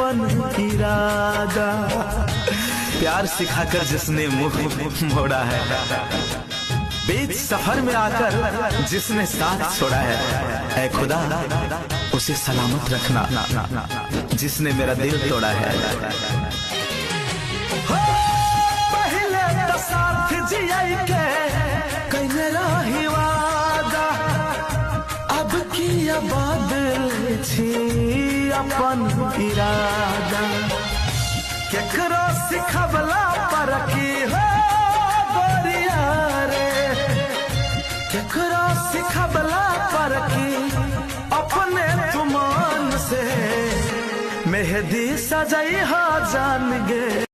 अपन इरादा। प्यार सिखाकर जिसने मुख मोड़ा है, बीच सफर में आकर जिसने साथ छोड़ा है, ऐ खुदा उसे सलामत रखना जिसने मेरा दिल तोड़ा है। पहले तो साथ जियाई के कइले रही वादा, अब किया बदल छी अपन इरादा। केकरो सिखबला पर की हो गोरिया रे, केकरो सिखबला पर की अपने तुमान से मेहंदी सजाई हा जान गे